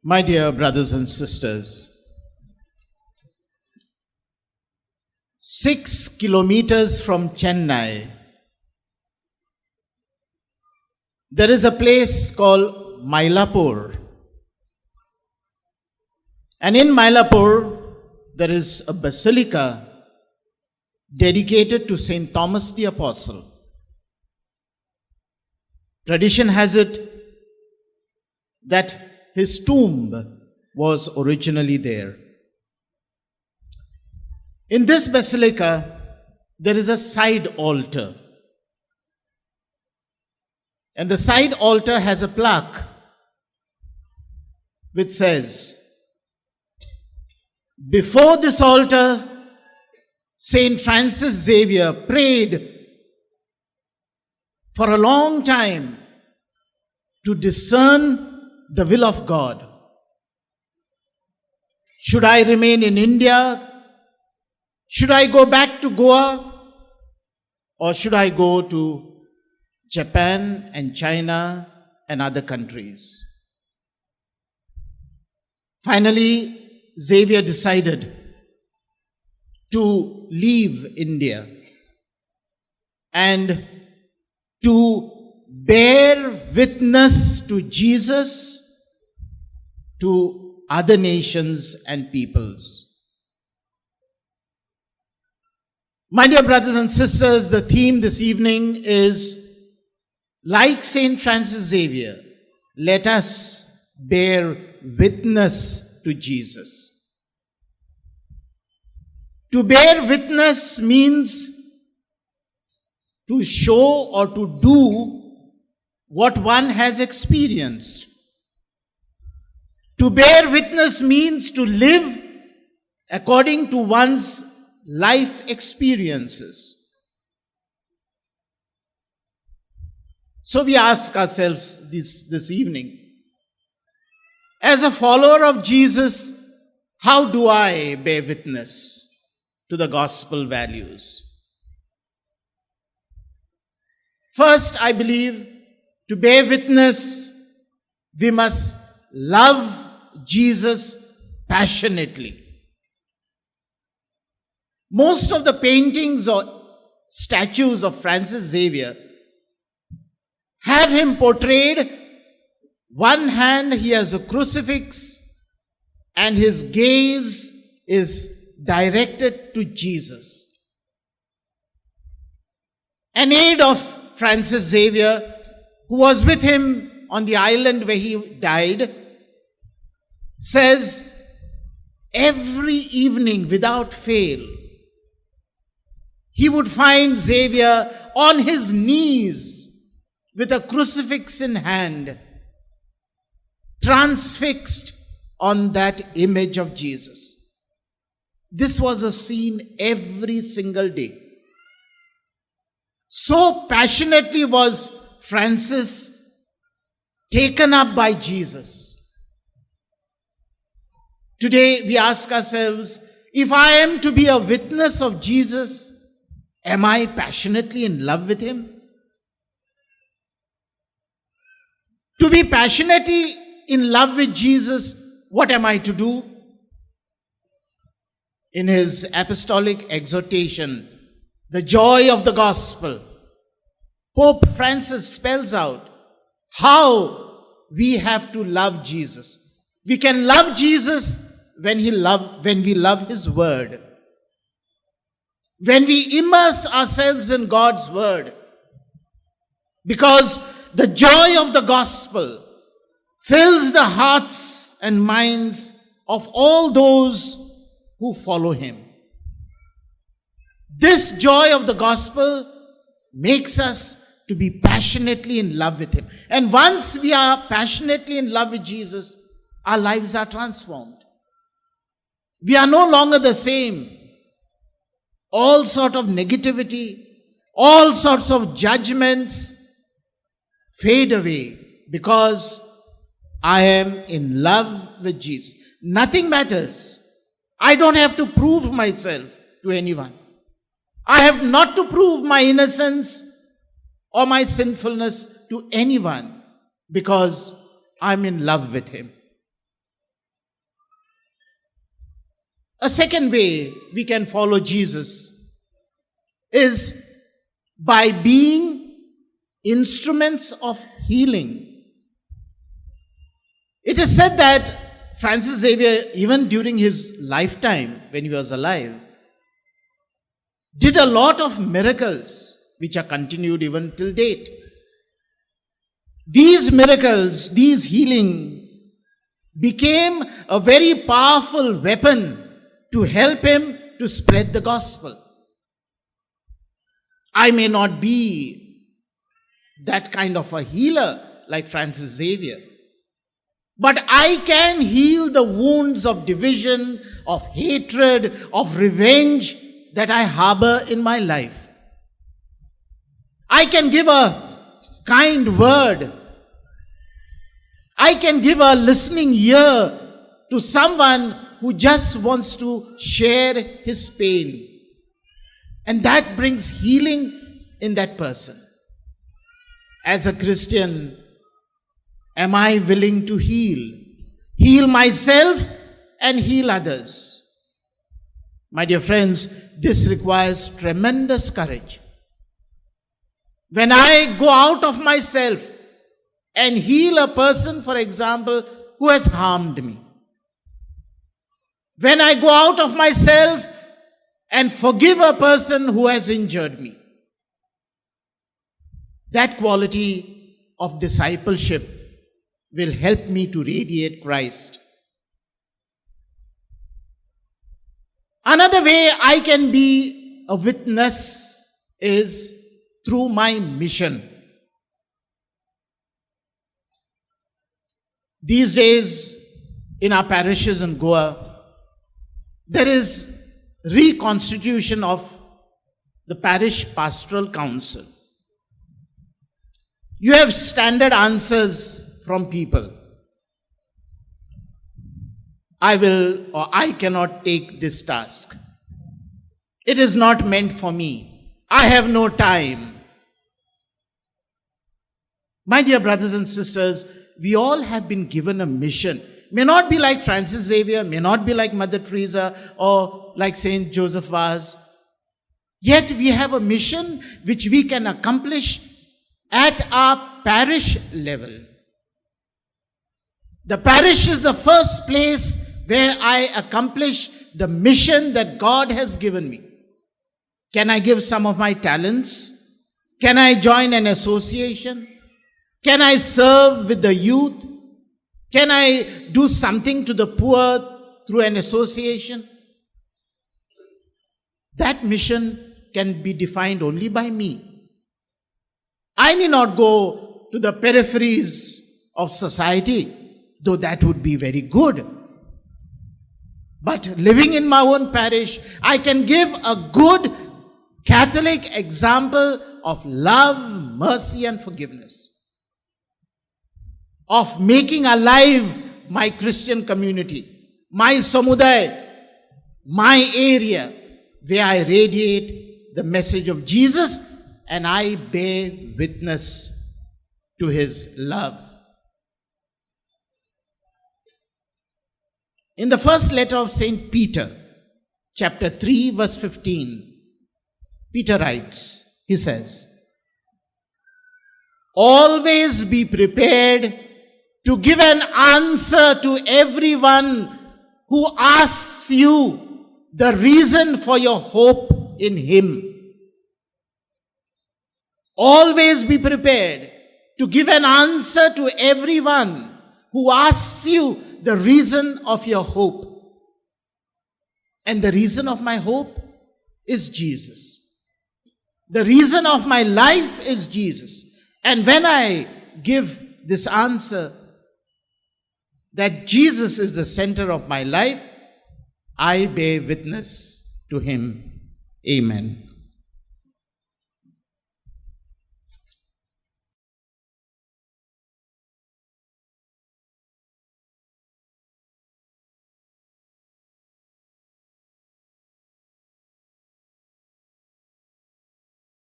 My dear brothers and sisters, 6 kilometers from Chennai, there is a place called Mylapore. And in Mylapore, there is a basilica dedicated to St. Thomas the Apostle. Tradition has it that his tomb was originally there. In this basilica, there is a side altar. And the side altar has a plaque which says, "Before this altar, Saint Francis Xavier prayed for a long time to discern the will of God. Should I remain in India? Should I go back to Goa? Or should I go to Japan and China and other countries?" Finally, Xavier decided to leave India and to bear witness to Jesus to other nations and peoples. My dear brothers and sisters, the theme this evening is, like Saint Francis Xavier, let us bear witness to Jesus. To bear witness means to show or to do what one has experienced. To bear witness means to live according to one's life experiences. So we ask ourselves this evening, as a follower of Jesus, how do I bear witness to the gospel values? First, I believe to bear witness, we must love Jesus passionately. Most of the paintings or statues of Francis Xavier have him portrayed. One hand, he has a crucifix, and his gaze is directed to Jesus. An aide of Francis Xavier, who was with him on the island where he died, says, every evening without fail, he would find Xavier on his knees with a crucifix in hand, transfixed on that image of Jesus. This was a scene every single day. So passionately was Francis taken up by Jesus. Today we ask ourselves, if I am to be a witness of Jesus, am I passionately in love with him? To be passionately in love with Jesus, what am I to do? In his apostolic exhortation, The Joy of the Gospel, Pope Francis spells out how we have to love Jesus. We can love Jesus when we love his word. When we immerse ourselves in God's word. Because the joy of the gospel fills the hearts and minds of all those who follow him. This joy of the gospel makes us to be passionately in love with him. And once we are passionately in love with Jesus, our lives are transformed. We are no longer the same. All sort of negativity, all sorts of judgments fade away because I am in love with Jesus. Nothing matters. I don't have to prove myself to anyone. I have not to prove my innocence or my sinfulness to anyone because I'm in love with him. A second way we can follow Jesus is by being instruments of healing. It is said that Francis Xavier, even during his lifetime, when he was alive, did a lot of miracles which are continued even till date. These miracles, these healings, became a very powerful weapon to help him to spread the gospel. I may not be that kind of a healer like Francis Xavier, but I can heal the wounds of division, of hatred, of revenge that I harbor in my life. I can give a kind word. I can give a listening ear to someone who just wants to share his pain. And that brings healing in that person. As a Christian, am I willing to heal? Heal myself and heal others. My dear friends, this requires tremendous courage. When I go out of myself and heal a person, for example, who has harmed me. When I go out of myself and forgive a person who has injured me. That quality of discipleship will help me to radiate Christ. Another way I can be a witness is through my mission. These days, in our parishes in Goa, there is reconstitution of the parish pastoral council. You have standard answers from people. I will or I cannot take this task. It is not meant for me. I have no time. My dear brothers and sisters, we all have been given a mission. May not be like Francis Xavier, may not be like Mother Teresa or like Saint Joseph Vaz. Yet we have a mission which we can accomplish at our parish level. The parish is the first place where I accomplish the mission that God has given me. Can I give some of my talents? Can I join an association? Can I serve with the youth? Can I do something to the poor through an association? That mission can be defined only by me. I may not go to the peripheries of society, though that would be very good. But living in my own parish, I can give a good Catholic example of love, mercy, and forgiveness. Of making alive my Christian community, my samudaya, my area, where I radiate the message of Jesus and I bear witness to his love. In the first letter of St. Peter, chapter 3, verse 15, Peter writes, he says, always be prepared to give an answer to everyone who asks you the reason for your hope in him. Always be prepared to give an answer to everyone who asks you the reason of your hope. And the reason of my hope is Jesus. The reason of my life is Jesus. And when I give this answer, that Jesus is the center of my life, I bear witness to him. Amen.